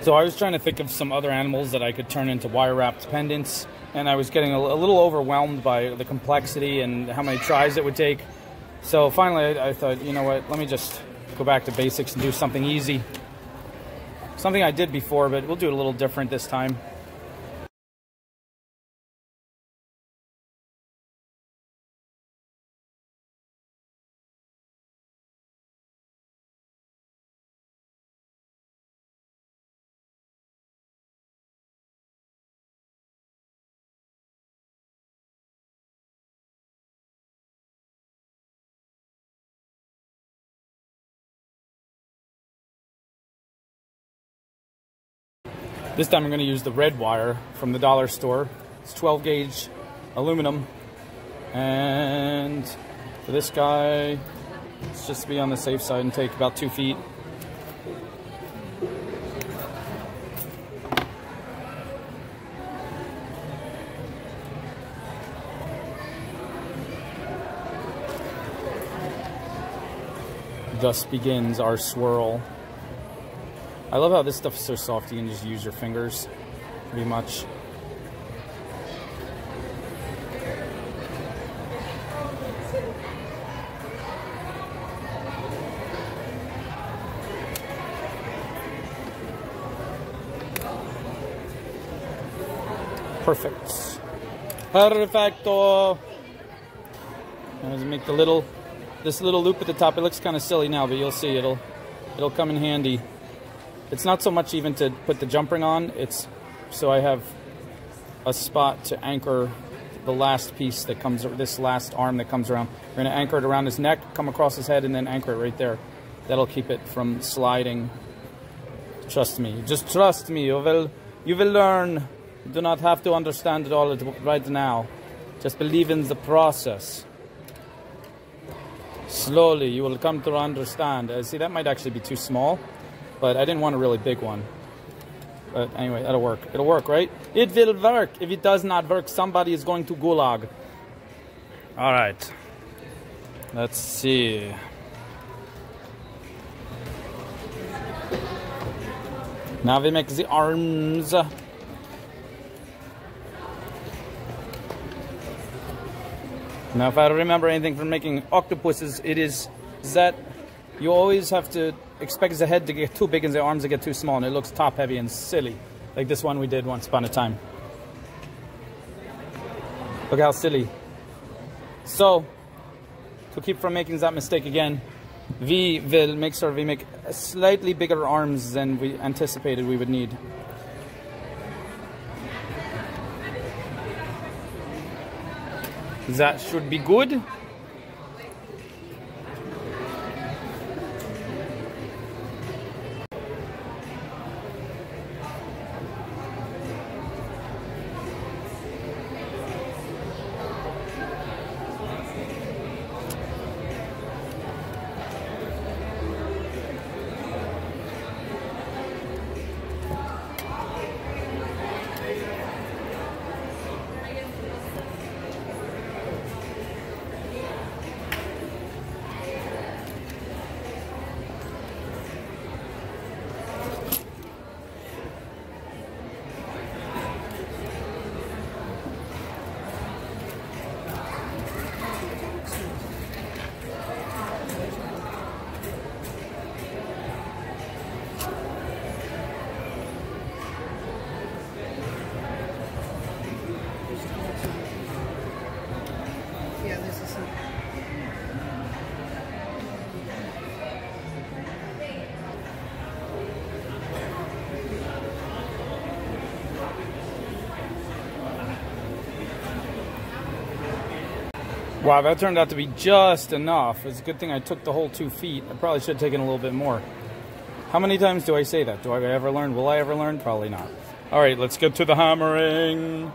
So I was trying to think of some other animals that I could turn into wire-wrapped pendants, and I was getting a little overwhelmed by the complexity and how many tries it would take. So finally I thought, you know what, let me just go back to basics and do something easy. Something I did before, but we'll do it a little different this time. This time I'm going to use the red wire from the dollar store. It's 12 gauge aluminum. And for this guy, let's just be on the safe side and take about 2 feet. Thus begins our swirl. I love how this stuff is so soft, you can just use your fingers pretty much. Perfect. Perfecto. Let's make this little loop at the top. It looks kind of silly now, but you'll see it'll come in handy. It's not so much even to put the jump ring on, it's so I have a spot to anchor the last piece that comes, this last arm that comes around. We're going to anchor it around his neck, come across his head, and then anchor it right there. That'll keep it from sliding. Trust me. Just trust me. You will learn. You do not have to understand it all right now. Just believe in the process. Slowly, you will come to understand. See, that might actually be too small. But I didn't want a really big one. But anyway, that'll work. It'll work, right? It will work. If it does not work, somebody is going to gulag. All right. Let's see. Now we make the arms. Now, if I remember anything from making octopuses, it is that you always have to expect the head to get too big and the arms to get too small, and it looks top heavy and silly, like this one we did once upon a time. Look how silly. So, to keep from making that mistake again, we will make sure we make slightly bigger arms than we anticipated we would need. That should be good. Wow, that turned out to be just enough. It's a good thing I took the whole 2 feet. I probably should have taken a little bit more. How many times do I say that? Do I ever learn? Will I ever learn? Probably not. All right, let's get to the hammering.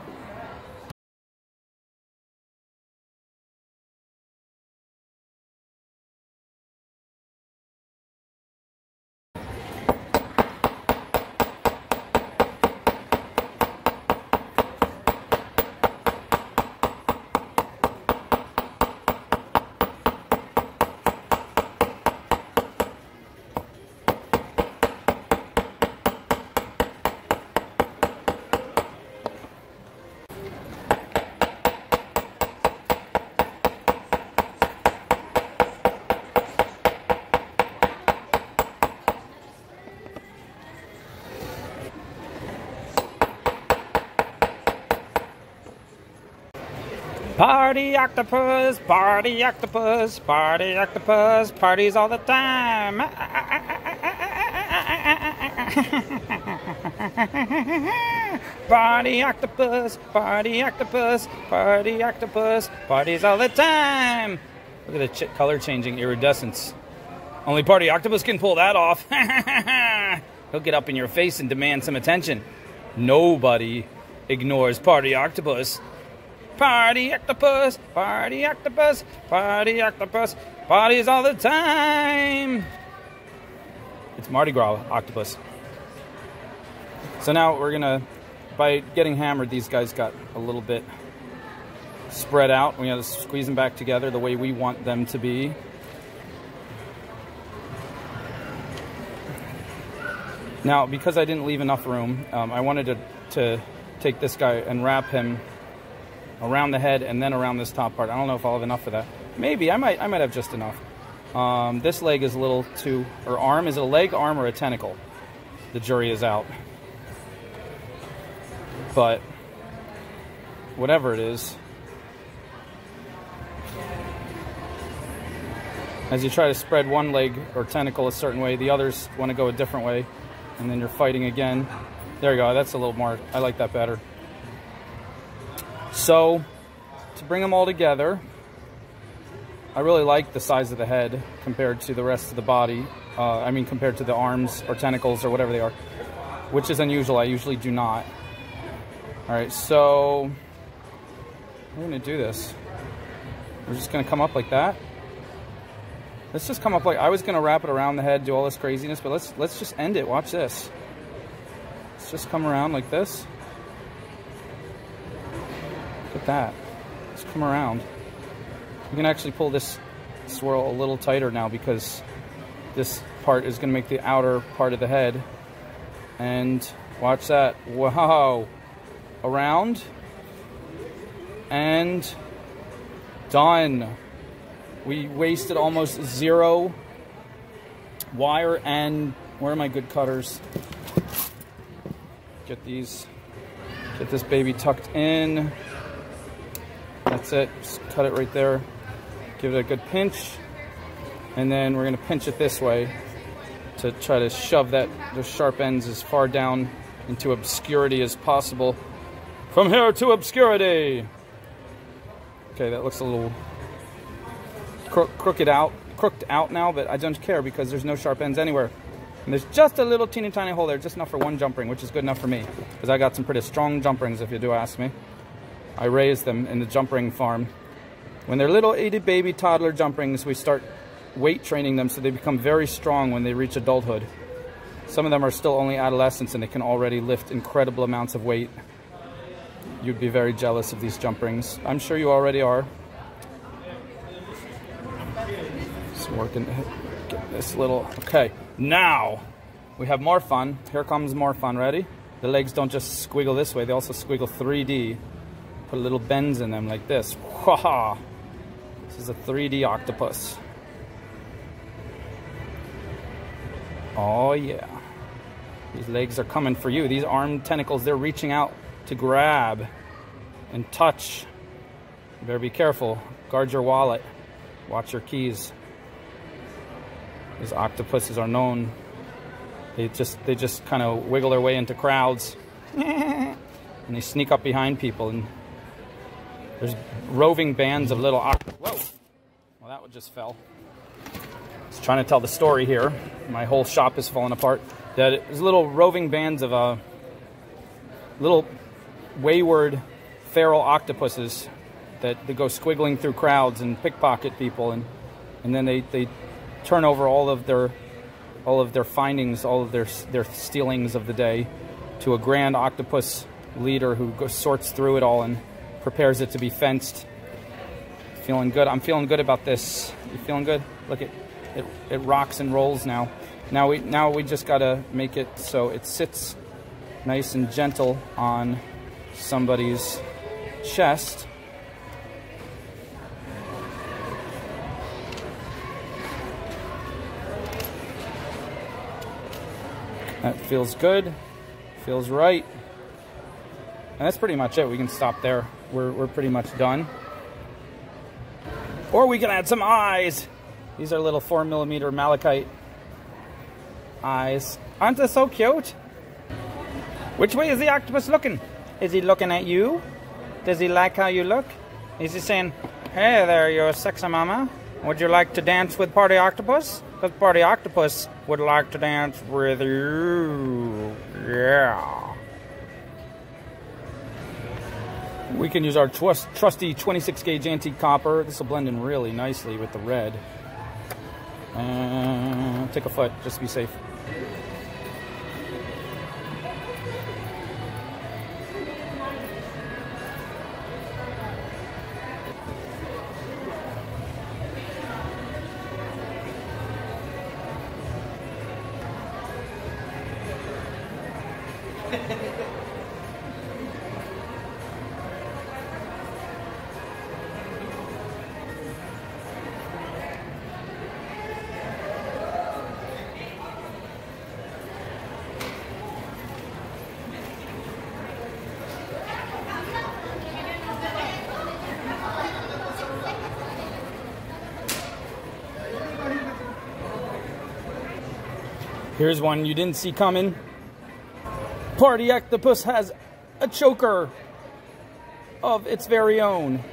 Party octopus, party octopus, party octopus, parties all the time. Party octopus, party octopus, party octopus, parties all the time. Look at the color changing iridescence. Only Party Octopus can pull that off. He'll get up in your face and demand some attention. Nobody ignores Party Octopus. Party Octopus, Party Octopus, Party Octopus, parties all the time. It's Mardi Gras Octopus. So now we're gonna, by getting hammered, these guys got a little bit spread out. We gotta squeeze them back together the way we want them to be. Now, because I didn't leave enough room, I wanted to take this guy and wrap him around the head and then around this top part. I don't know if I'll have enough for that. Maybe, I might have just enough. This leg is a little too, or arm, is it a leg, arm, or a tentacle? The jury is out. But, whatever it is, as you try to spread one leg or tentacle a certain way, the others want to go a different way. And then you're fighting again. There you go, that's a little more, I like that better. So, to bring them all together, I really like the size of the head compared to the rest of the body. I mean, compared to the arms or tentacles or whatever they are, which is unusual. I usually do not. All right, so we're gonna do this. We're just gonna come up like that. Let's just come up like, I was gonna wrap it around the head, do all this craziness, but let's just end it. Watch this. Let's just come around like this. Look at that. Let's come around. You can actually pull this swirl a little tighter now because this part is gonna make the outer part of the head. And watch that. Wow. Around. And done. We wasted almost 0 wire, and where are my good cutters? Get this baby tucked in. That's it, just cut it right there. Give it a good pinch. And then we're gonna pinch it this way to try to shove the sharp ends as far down into obscurity as possible. From here to obscurity. Okay, that looks a little crooked out now, but I don't care because there's no sharp ends anywhere. And there's just a little teeny tiny hole there, just enough for one jump ring, which is good enough for me because I got some pretty strong jump rings, if you do ask me. I raised them in the jump ring farm. When they're little itty baby toddler jump rings, we start weight training them so they become very strong when they reach adulthood. Some of them are still only adolescents and they can already lift incredible amounts of weight. You'd be very jealous of these jump rings. I'm sure you already are. Working to get this little, okay, now we have more fun. Here comes more fun. Ready? The legs don't just squiggle this way, they also squiggle 3D. Put little bends in them like this. Waha! This is a 3D octopus. Oh yeah, these legs are coming for you. These arm tentacles, they're reaching out to grab and touch. You better be careful. Guard your wallet. Watch your keys. These octopuses are known. They just kind of wiggle their way into crowds. And they sneak up behind people. And there's roving bands of little octopuses. Whoa! Well, that one just fell. I was trying to tell the story here. My whole shop is falling apart. There's little roving bands of little wayward feral octopuses that they go squiggling through crowds and pickpocket people, and then they turn over all of their findings, all of their stealings of the day to a grand octopus leader who sorts through it all and prepares it to be fenced. Feeling good. I'm feeling good about this. You feeling good? Look, it rocks and rolls now. Now we just gotta make it so it sits nice and gentle on somebody's chest. That feels good, feels right. And that's pretty much it. We can stop there. We're pretty much done. Or we can add some eyes. These are little 4mm malachite eyes. Aren't they so cute? Which way is the octopus looking? Is he looking at you? Does he like how you look? Is he saying, hey there, you're a sexy mama. Would you like to dance with Party Octopus? Because Party Octopus would like to dance with you. Yeah. We can use our trusty 26 gauge antique copper. This will blend in really nicely with the red. Take a foot, just to be safe. Here's one you didn't see coming. Party Octopus has a choker of its very own.